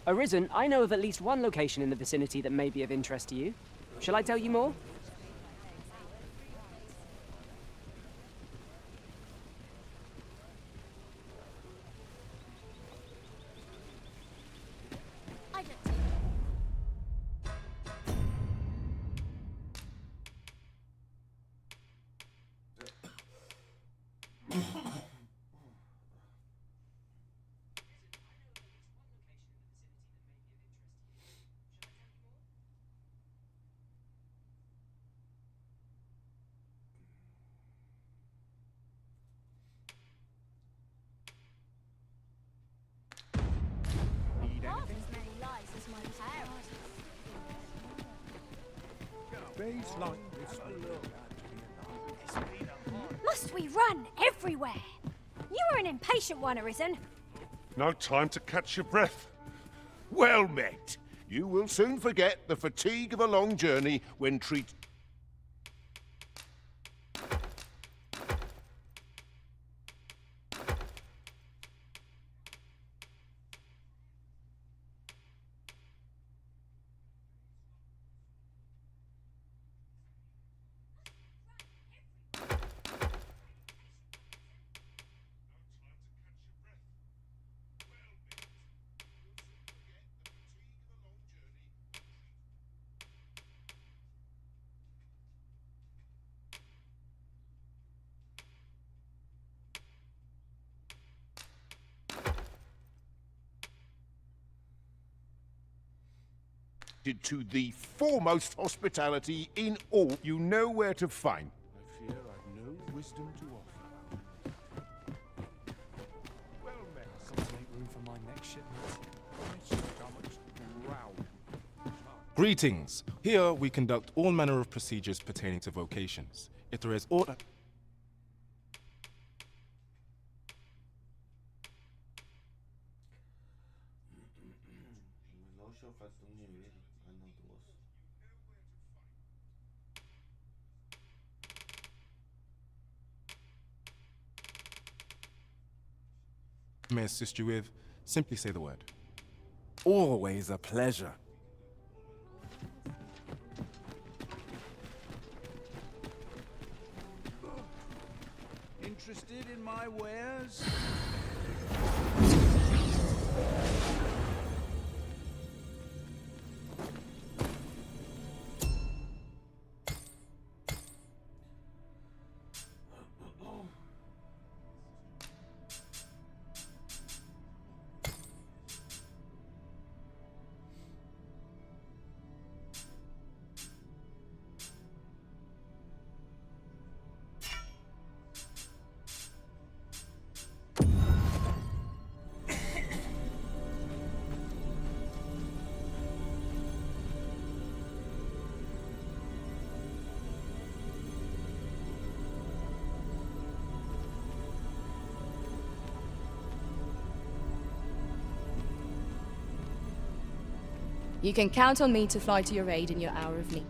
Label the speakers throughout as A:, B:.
A: Arisen, I know of at least one location in the vicinity that may be of interest to you. Shall I tell you more?
B: Must we run everywhere? You are an impatient one, Arisen.
C: No time to catch your breath.
D: Well met. You will soon forget the fatigue of a long journey when treated. To the foremost hospitality in all. You know where to find.
C: I fear I've no wisdom to offer.
E: Well met. I've got to make room for my next shipment.
F: Greetings! Here we conduct all manner of procedures pertaining to vocations. If there is order... May I assist you with? Simply say the word.
G: Always a pleasure.
E: Interested in my wares?
H: You can count on me to fly to your aid in your hour of need.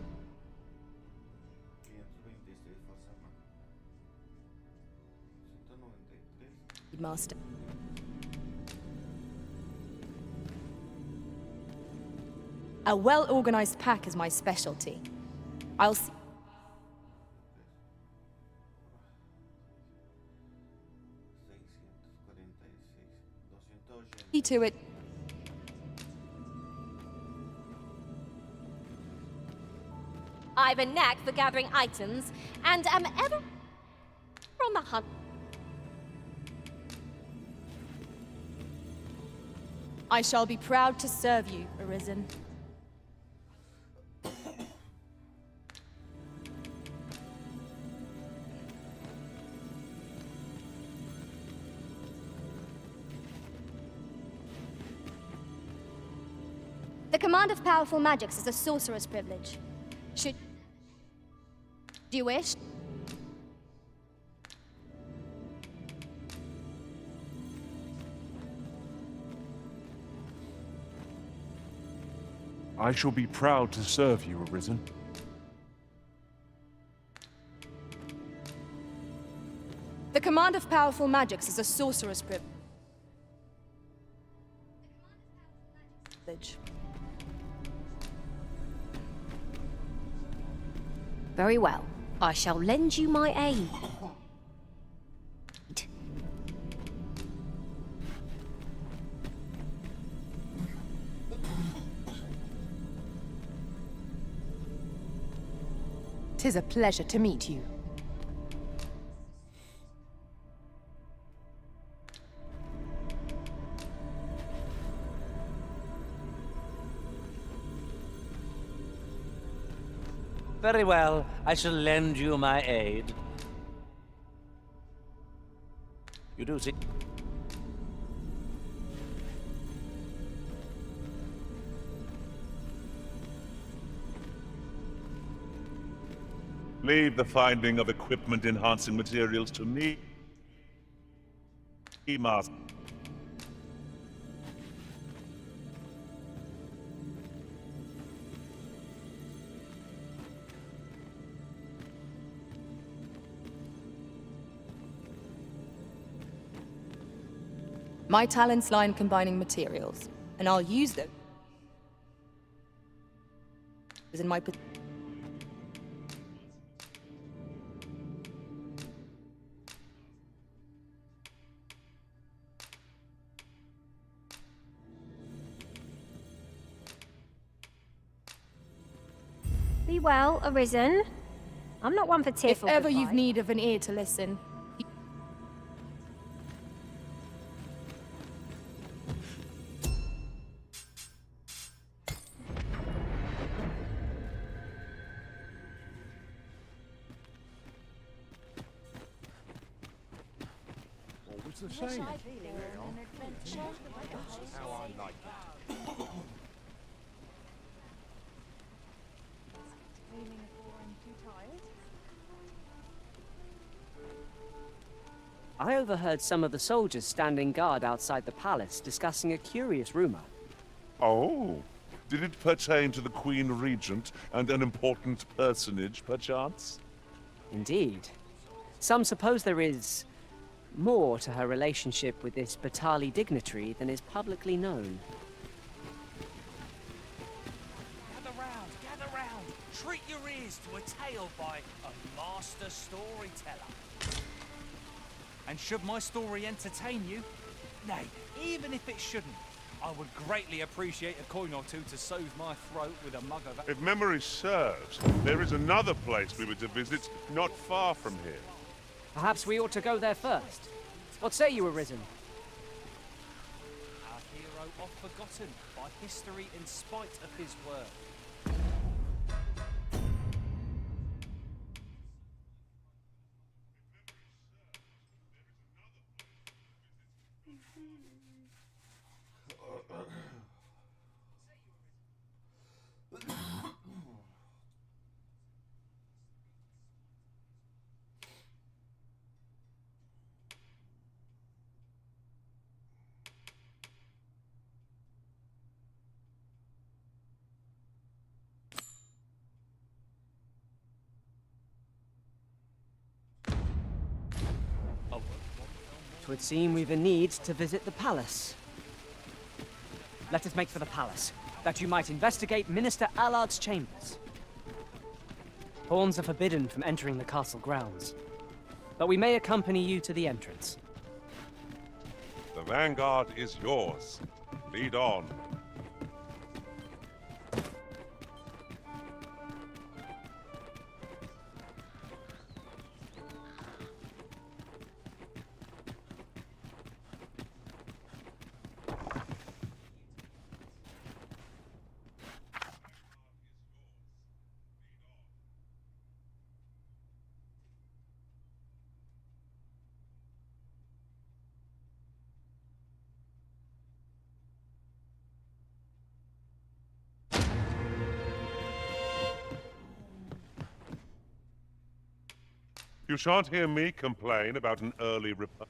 H: Master. A well-organized pack is my specialty. I'll see to it.
B: I've a knack for gathering items, and am ever on the hunt.
H: I shall be proud to serve you, Arisen.
B: The command of powerful magics is a sorcerer's privilege. Do you wish?
C: I shall be proud to serve you, Arisen.
H: The command of powerful magics is a sorcerer's privilege. village.
B: Very well. I shall lend you my aid.
H: 'Tis a pleasure to meet you.
I: Very well, I shall lend you my aid. You do see.
J: Leave the finding of equipment-enhancing materials to me, Master.
H: My talents lie in combining materials, and I'll use them as in my
B: Be well, Arisen. I'm not one for
H: If
B: tearful
H: ever you've
B: goodbyes.
H: need of an ear to listen,
C: It's a shame. How I like it.
A: I overheard some of the soldiers standing guard outside the palace discussing a curious rumor.
J: Oh, did it pertain to the Queen Regent and an important personage, perchance?
A: Indeed. Some suppose there is more to her relationship with this Batali dignitary than is publicly known.
I: Gather round. Treat your ears to a tale by a master storyteller. And should my story entertain you, nay, even if it shouldn't, I would greatly appreciate a coin or two to soothe my throat with a mug of...
J: If memory serves, there is another place we were to visit not far from here.
A: Perhaps we ought to go there first. What say you, Arisen?
I: Our hero oft forgotten by history in spite of his word.
A: Twould seem we've a need to visit the palace. Let us make for the palace, that you might investigate Minister Allard's chambers. Pawns are forbidden from entering the castle grounds, but we may accompany you to the entrance.
J: The vanguard is yours. Lead on. You shan't hear me complain about an early reply.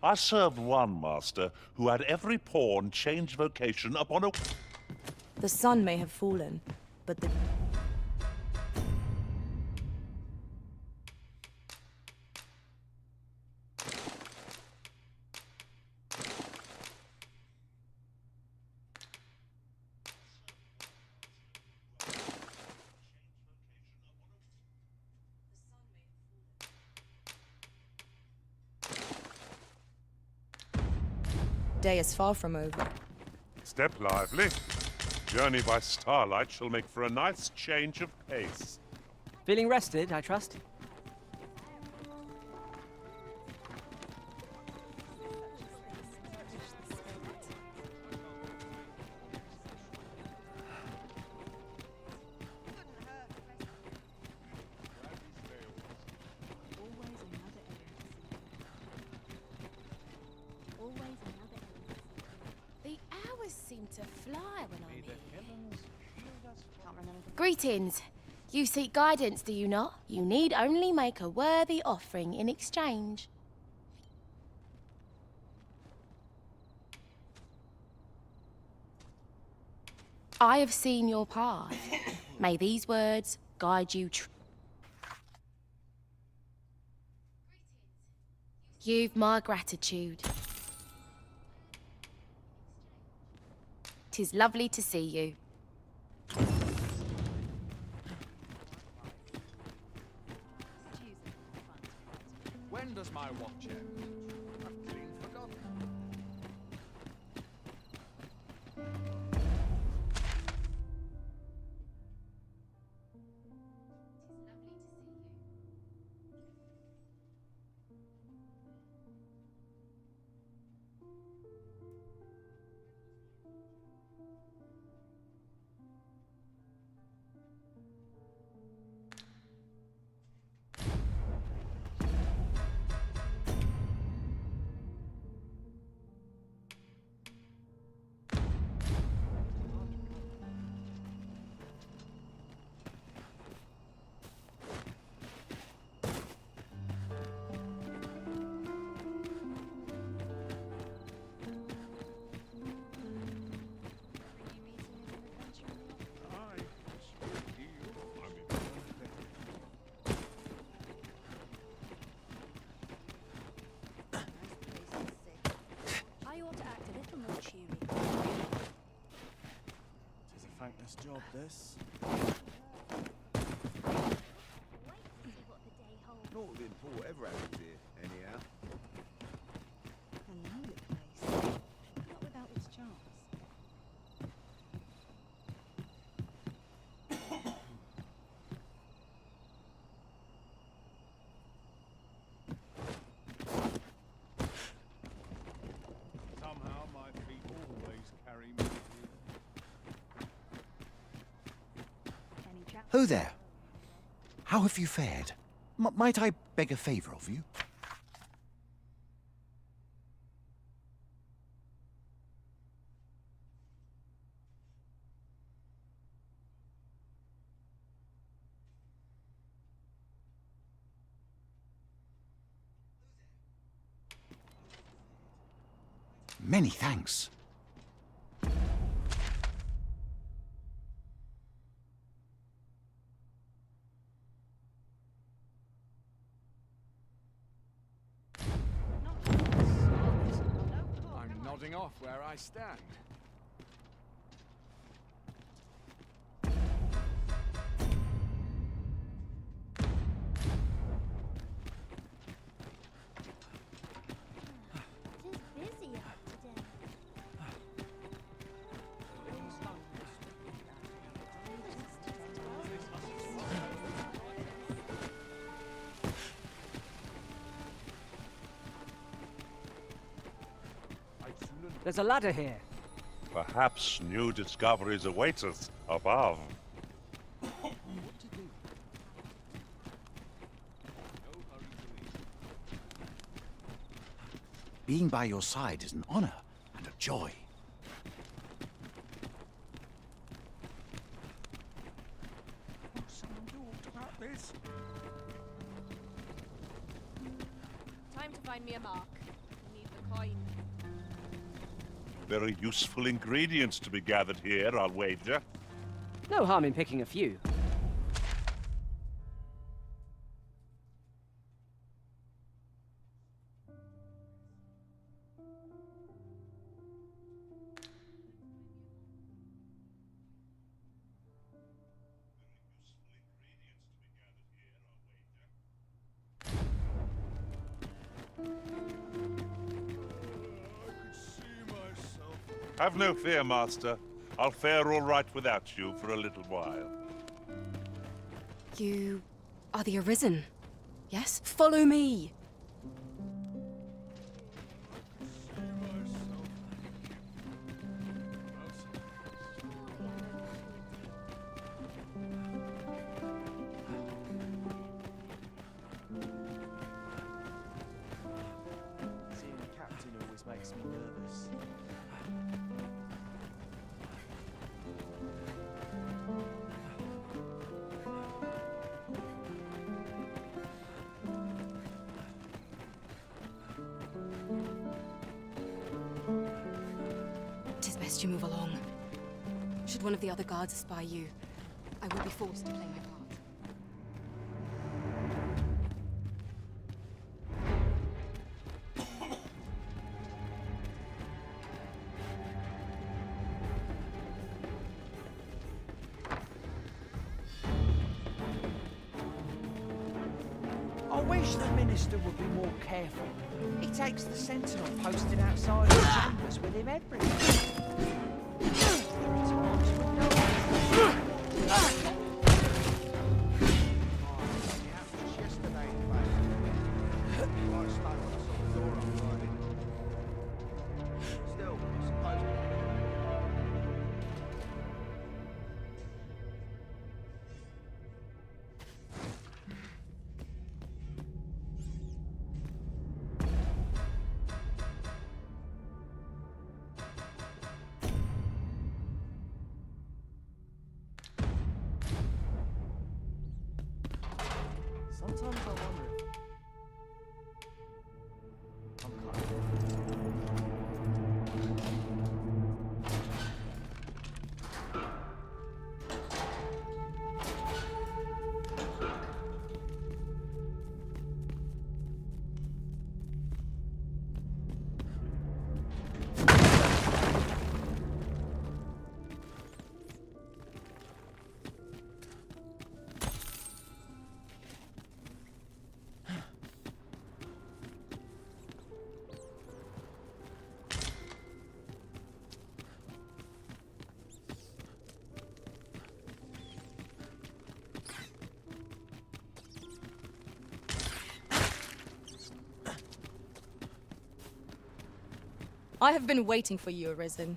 J: I served one master who had every pawn change vocation upon a...
H: The sun may have fallen, but the... day is far from over.
J: Step lively. Journey by starlight shall make for a nice change of pace.
A: Feeling rested, I trust?
K: The hours seem to fly when I'm here. Can't remember. Greetings. You seek guidance, do you not? You need only make a worthy offering in exchange. I have seen your path. May these words guide you You've my gratitude. 'Tis lovely to see you.
C: When does my watch end? I've clean forgotten.
G: Thankless job, this.
C: Not within port ever happens here, anyhow.
L: A lonely place. Not without its charms.
C: Somehow my feet always carry me here.
M: Ho there. How have you fared? Might I beg a favor of you? Many thanks.
C: I'm nodding off where I stand.
A: There's a ladder here.
J: Perhaps new discoveries await us above.
M: Being by your side is an honor and a joy.
C: Someone talked about this.
B: Time to find me a mark. Need them
J: Very useful ingredients to be gathered here, I'll wager.
A: No harm in picking a few.
J: Have no fear, Master. I'll fare all right without you for a little while.
H: You are the Arisen, yes? Follow me!
G: Seeing the captain always makes me nervous.
H: Tis best you move along. Should one of the other guards espy you, I will be forced to play my part.
I: I wish the minister would be more careful. He takes the sentinel posted outside the chambers with him everywhere. There are times when no
C: Just yesterday, in fact. I stuck on the door on Friday. Still, I suppose.
G: Sometimes I wonder if I'm kind of
H: I have been waiting for you, Arisen.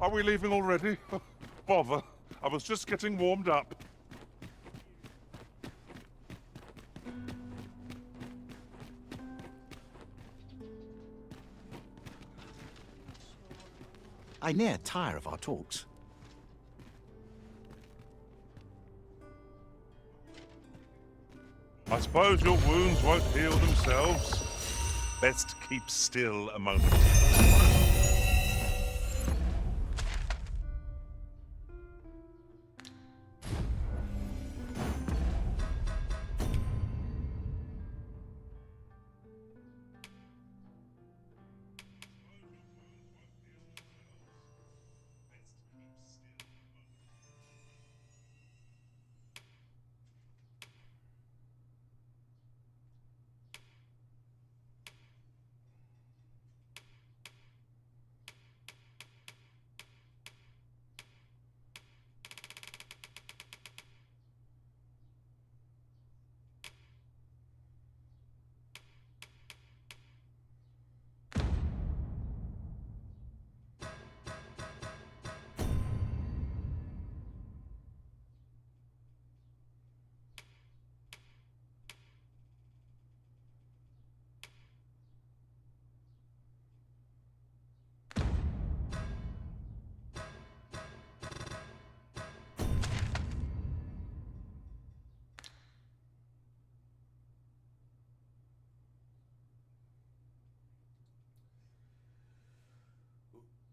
J: Are we leaving already? Bother. I was just getting warmed up.
M: I near tire of our talks.
J: I suppose your wounds won't heal themselves. Best keep still a moment.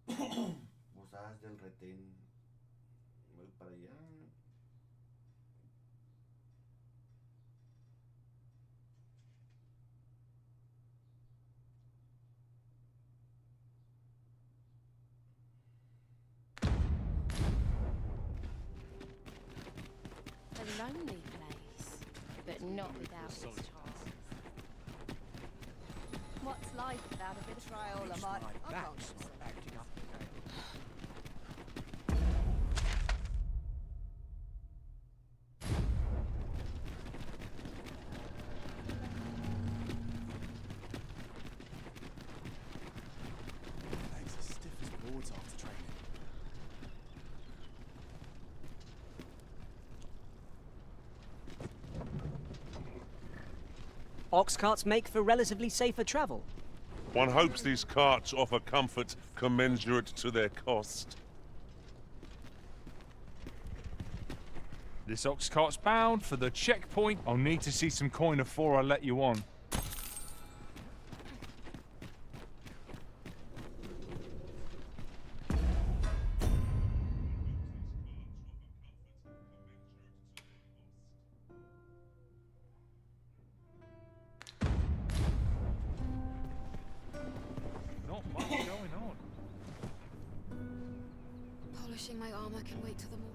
N: Posadas del Retén. Voy para allá.
K: A lonely place, but not without its charm.
L: What's life without a bit of trial? I can't
C: Acting up again.
G: Legs are stiff as boards after training.
A: Ox carts make for relatively safer travel.
J: One hopes these carts offer comfort commensurate to their cost.
I: This ox cart's bound for the checkpoint. I'll need to see some coin before I let you on. Not much going on.
H: Polishing my armor can wait till the morning.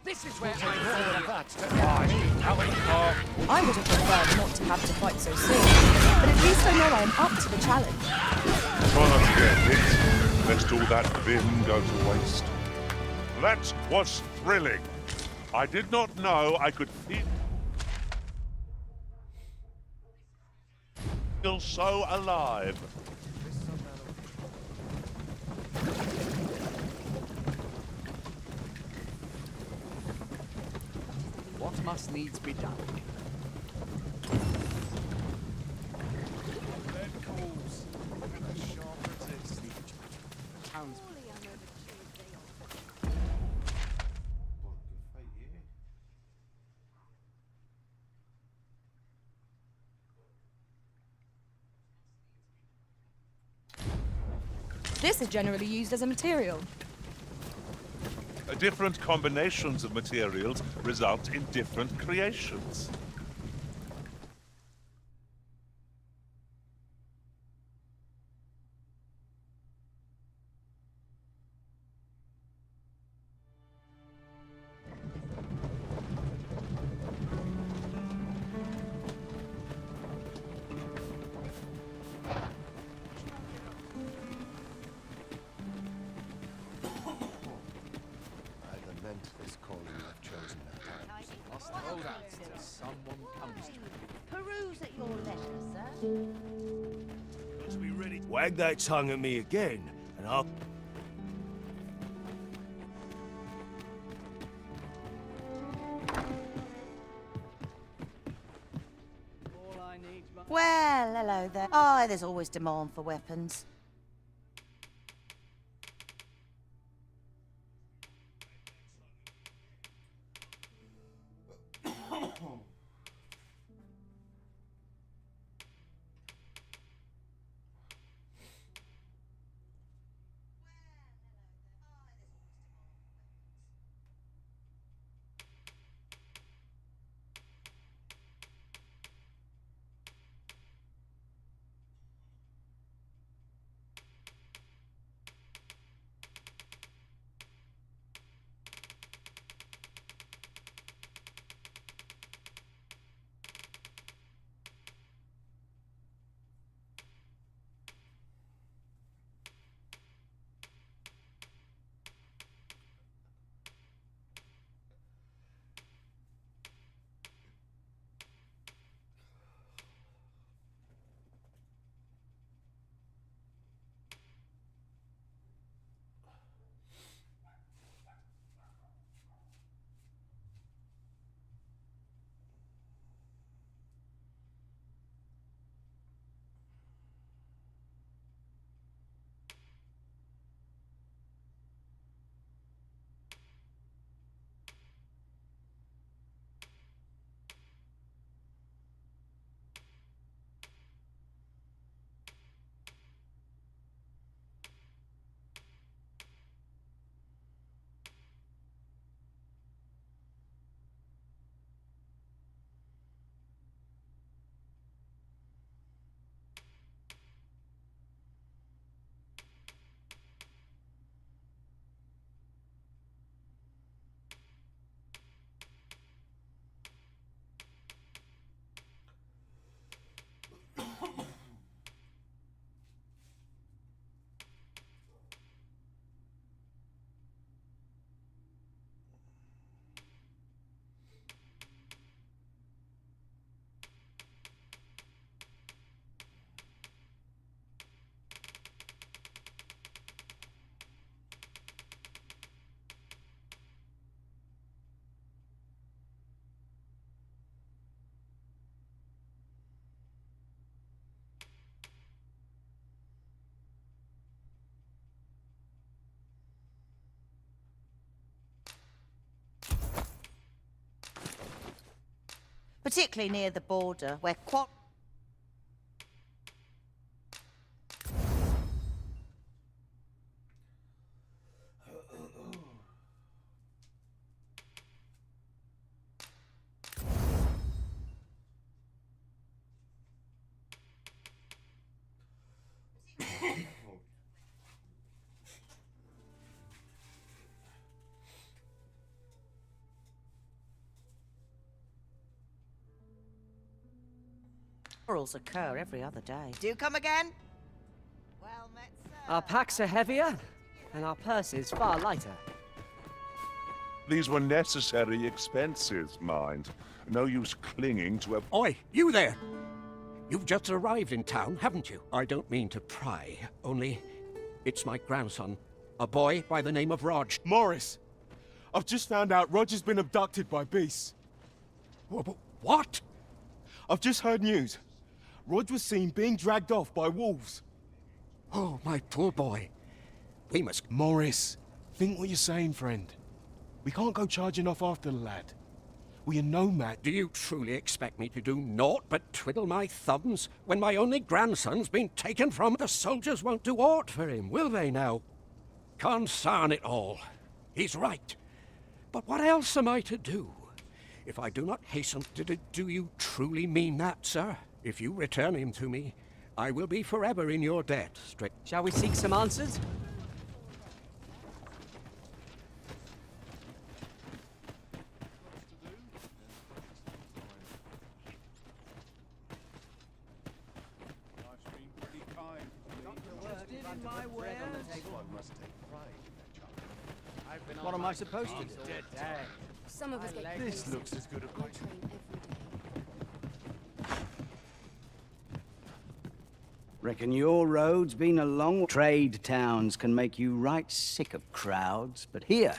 C: This is where I
O: I would have preferred not to have to fight so soon, but at least I know I am up to the challenge.
J: Try not to get hit, lest all that vim go to waste. That was thrilling. I did not know I could feel so alive.
C: What must needs be done?
G: Lead calls. A sharp resist.
C: Townsmen.
O: This is generally used as a material.
J: Different combinations of materials result in different creations.
G: till someone comes to me.
L: Peruse at your leisure, sir.
I: Got to be ready.
P: Wag that tongue at me again, and I'll...
G: All I need,
L: Well, hello there. Oh, there's always demand for weapons. Particularly near the border, where quarrels occur every other day. Do you come again? Well met, sir.
A: Our packs are heavier, and our purses far lighter.
J: These were necessary expenses, mind. No use clinging to a...
Q: Oi, you there! You've just arrived in town, haven't you? I don't mean to pry, only it's my grandson, a boy by the name of Rog.
F: Morris, I've just found out Roger's been abducted by beasts.
Q: What?
F: I've just heard news. Rog was seen being dragged off by wolves.
Q: Oh, my poor boy. We must...
F: Morris, think what you're saying, friend. We can't go charging off after the lad. We are nomad.
Q: Do you truly expect me to do naught but twiddle my thumbs when my only grandson's been taken from? The soldiers won't do aught for him, will they now? Consarn it all. He's right. But what else am I to do? If I do not hasten, do you truly mean that, sir? If you return him to me, I will be forever in your debt.
A: Shall we seek some answers?
G: What am I supposed to do?
H: Some of us get
C: This looks as good a
H: I train every day.
R: Reckon your road's been a long... Trade towns can make you right sick of crowds, but here...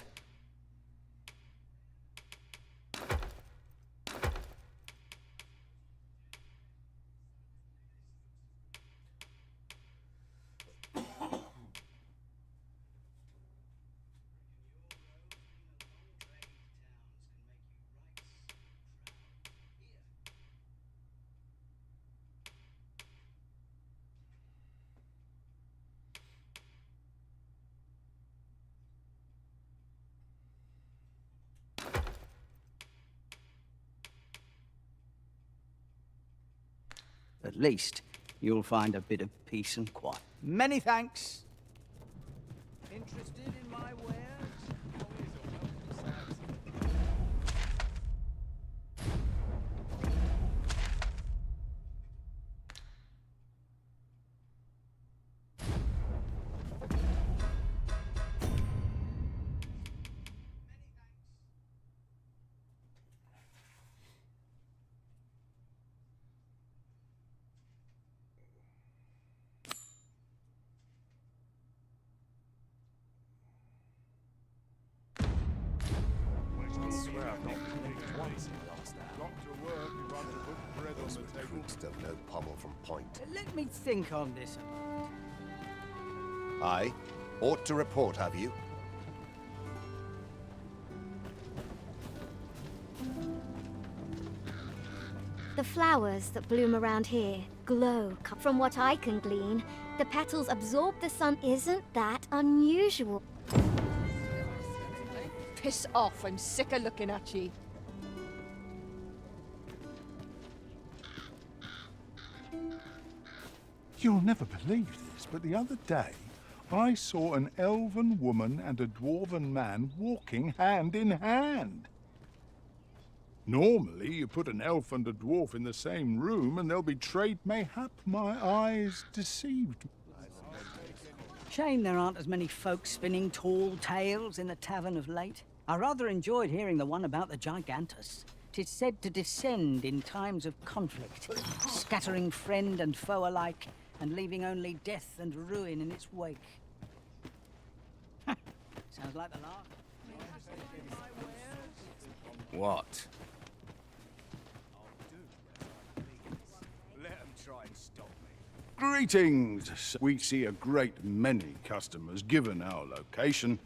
R: At least, you'll find a bit of peace and quiet. Many thanks. Interested in my wares?
S: Still no pommel from point.
R: Let me think on this.
S: Aye. Ought to report, have you?
B: The flowers that bloom around here glow. From what I can glean, the petals absorb the sun isn't that unusual.
O: Piss off, I'm sick of looking at you.
C: You'll never believe this, but the other day, I saw an elven woman and a dwarven man walking hand in hand. Normally, you put an elf and a dwarf in the same room and they'll be trade. Mayhap my eyes deceived me.
R: Shame there aren't as many folk spinning tall tales in the tavern of late. I rather enjoyed hearing the one about the Gigantus. 'Tis said to descend in times of conflict, scattering friend and foe alike, and leaving only death and ruin in its wake. Sounds like the last.
M: What?
C: Let them try and stop me. Greetings! We see a great many customers given our location.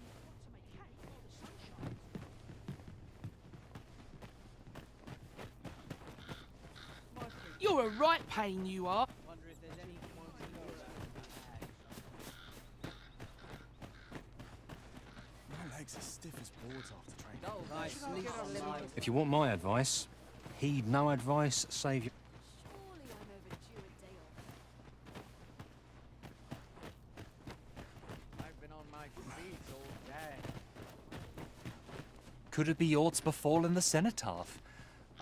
T: You're a right pain, you are.
G: My legs are stiff as boards after training.
I: If you want my advice, heed no advice, save your...
G: I've been on my feet all day.
I: Could it be aught befallen the cenotaph?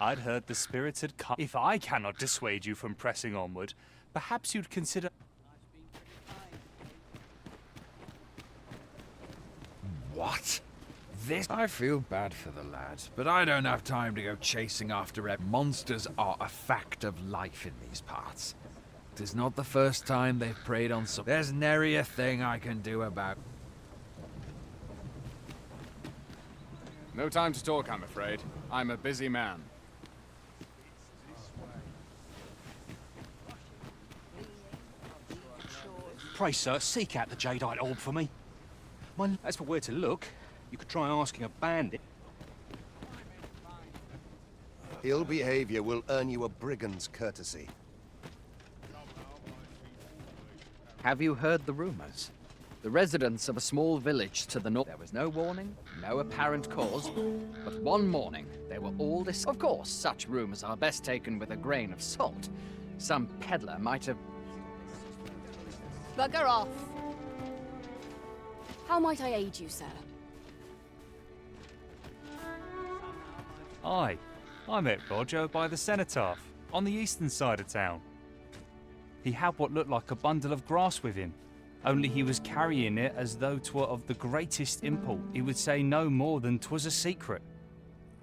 I: I'd heard the spirits had come. If I cannot dissuade you from pressing onward, perhaps you'd consider...
M: What? This? I feel bad for the lad, but I don't have time to go chasing after it. Monsters are a fact of life in these parts. It is not the first time they've preyed on some. There's nary a thing I can do about.
U: No time to talk, I'm afraid. I'm a busy man.
I: Pray, sir, seek out the jadeite orb for me. As for where to look, you could try asking a bandit.
S: Ill behavior will earn you a brigand's courtesy.
V: Have you heard the rumors? The residents of a small village to the north. There was no warning, no apparent cause, but one morning they were all Of course, such rumors are best taken with a grain of salt. Some peddler might have...
H: Bugger off. How might I aid you, sir?
I: Aye, I met Roger by the cenotaph, on the eastern side of town. He had what looked like a bundle of grass with him, only he was carrying it as though 'twere of the greatest import. He would say no more than 'twas a secret.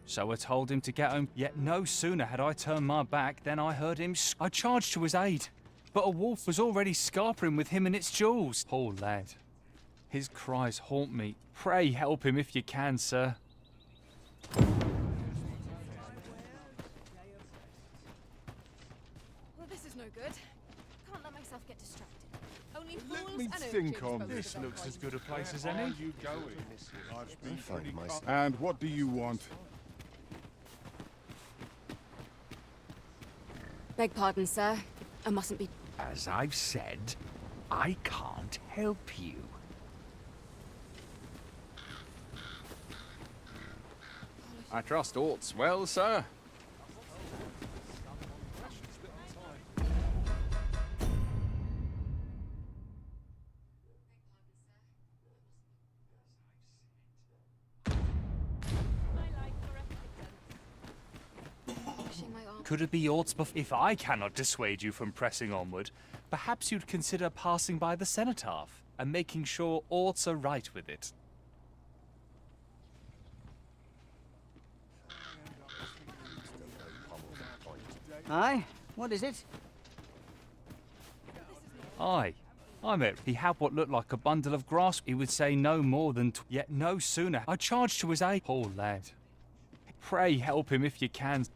I: So I told him to get home, yet no sooner had I turned my back than I heard him I charged to his aid. But a wolf was already scarpering with him and its jewels. Poor lad. His cries haunt me. Pray help him if you can, sir.
H: Well, this is no good. Can't let myself get distracted. Only fools
C: Let me
H: and
C: think
H: urchins
C: on
H: boast
C: this.
H: of their
I: Looks as good a
H: kind.
I: place as
C: How
I: any.
C: are you going? I've been
S: find
C: pretty
S: myself.
C: And what do you want?
H: Beg pardon, sir. I mustn't be...
M: As I've said, I can't help you.
U: I trust aught's well, sir.
I: Could it be aught's if I cannot dissuade you from pressing onward, perhaps you'd consider passing by the cenotaph and making sure aught's are right with it.
R: Aye, what is it?
I: Aye, I met. He had what looked like a bundle of grass. He would say no more than yet no sooner. I charged to his aid. Poor lad. Pray help him if you can.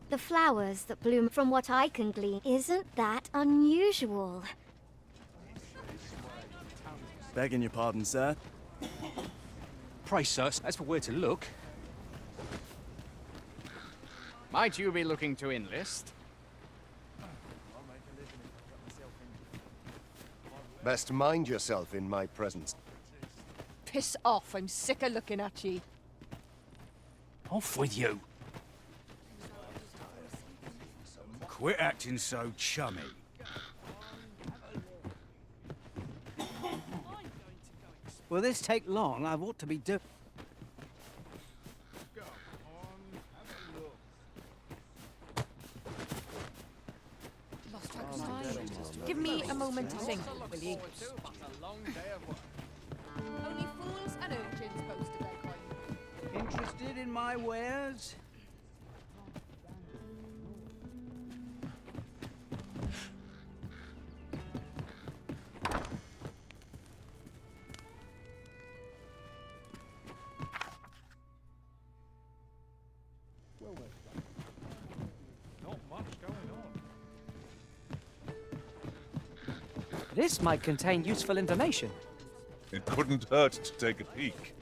B: The flowers that bloom, from what I can glean, isn't that unusual.
G: Begging your pardon, sir.
D: Pray, sir, as for where to look.
U: Might you be looking to enlist?
S: Best mind yourself in my presence.
O: Piss off, I'm sick of looking at ye.
I: Off with you.
P: Quit acting so chummy.
R: Will this take long? I've ought to be do.
H: Lost track of time. Give me a moment to think, will you? Only fools and urchins boast of their kind.
R: Interested in my wares?
I: Not much going on.
A: This might contain useful information.
J: It couldn't hurt to take a peek.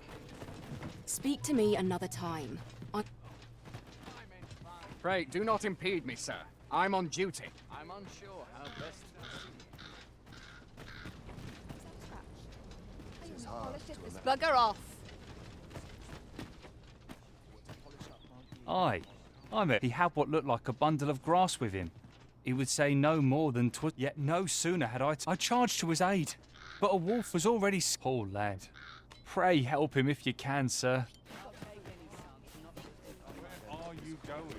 H: Speak to me another time.
U: Pray, do not impede me, sir. I'm on duty. I'm unsure how best to
O: Bugger off.
I: Aye, I met. He had what looked like a bundle of grass with him. He would say no more than yet no sooner had I charged to his aid. But a wolf was already poor lad. Pray help him if you can, sir.
C: Where are you going?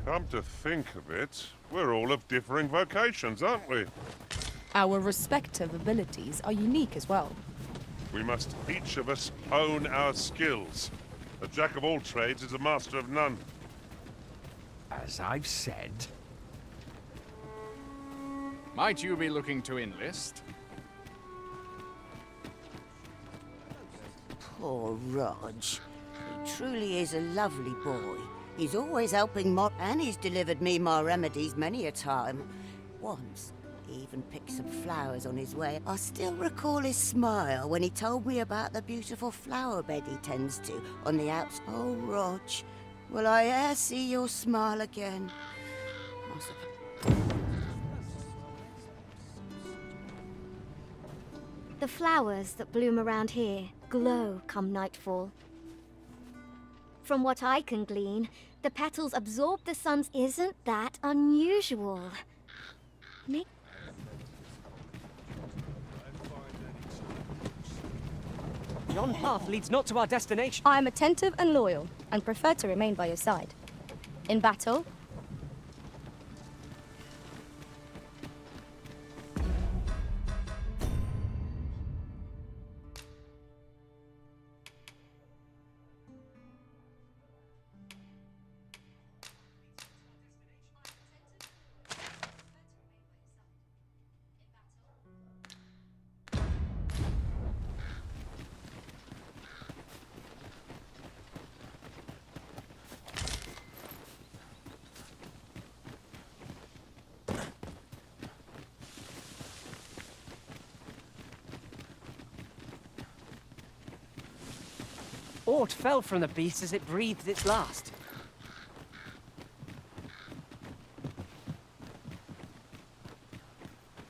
J: Come to think of it, we're all of differing vocations, aren't we?
O: Our respective abilities are unique as well.
J: We must each of us hone our skills. A jack of all trades is a master of none.
M: As I've said,
U: Might you be looking to enlist?
L: Poor Rog. He truly is a lovely boy. He's always helping and he's delivered me my remedies many a time. Once, he even picked some flowers on his way. I still recall his smile when he told me about the beautiful flower bed he tends to on the outs. Oh, Rog, will I e'er see your smile again? I suppose.
B: The flowers that bloom around here glow come nightfall. From what I can glean, the petals absorb the sun's. Isn't that unusual?
A: Yon path leads not to our destination.
O: I am attentive and loyal, and prefer to remain by your side. In battle,
A: Aught fell from the beast as it breathed its last.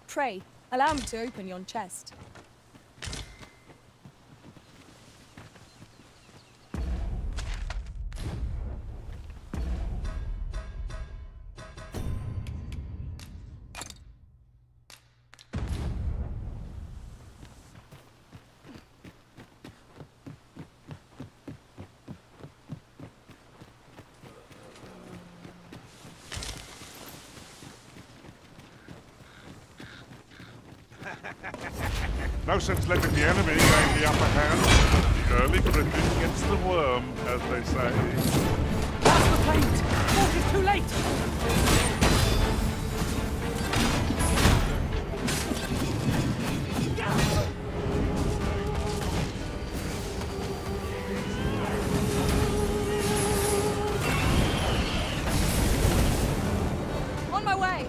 O: pray, allow me to open yon chest.
J: No sense letting the enemy gain the upper hand. The early critic gets the worm, as they say.
A: That's the plate! Aught is too late!
O: On my way!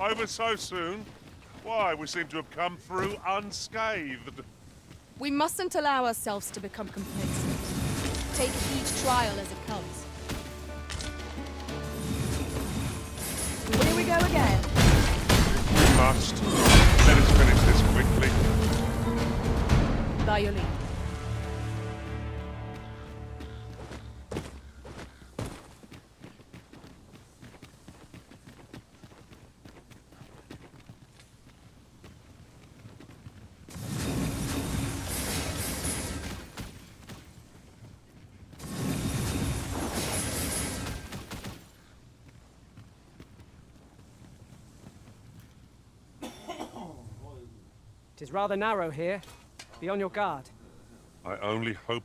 J: Over so soon? Why, we seem to have come through unscathed.
O: We mustn't allow ourselves to become complacent. Take each trial as it comes. Here we go again.
J: We must. Let us finish this quickly.
O: By your leave.
A: It is rather narrow here. Be on your guard.
J: I only hope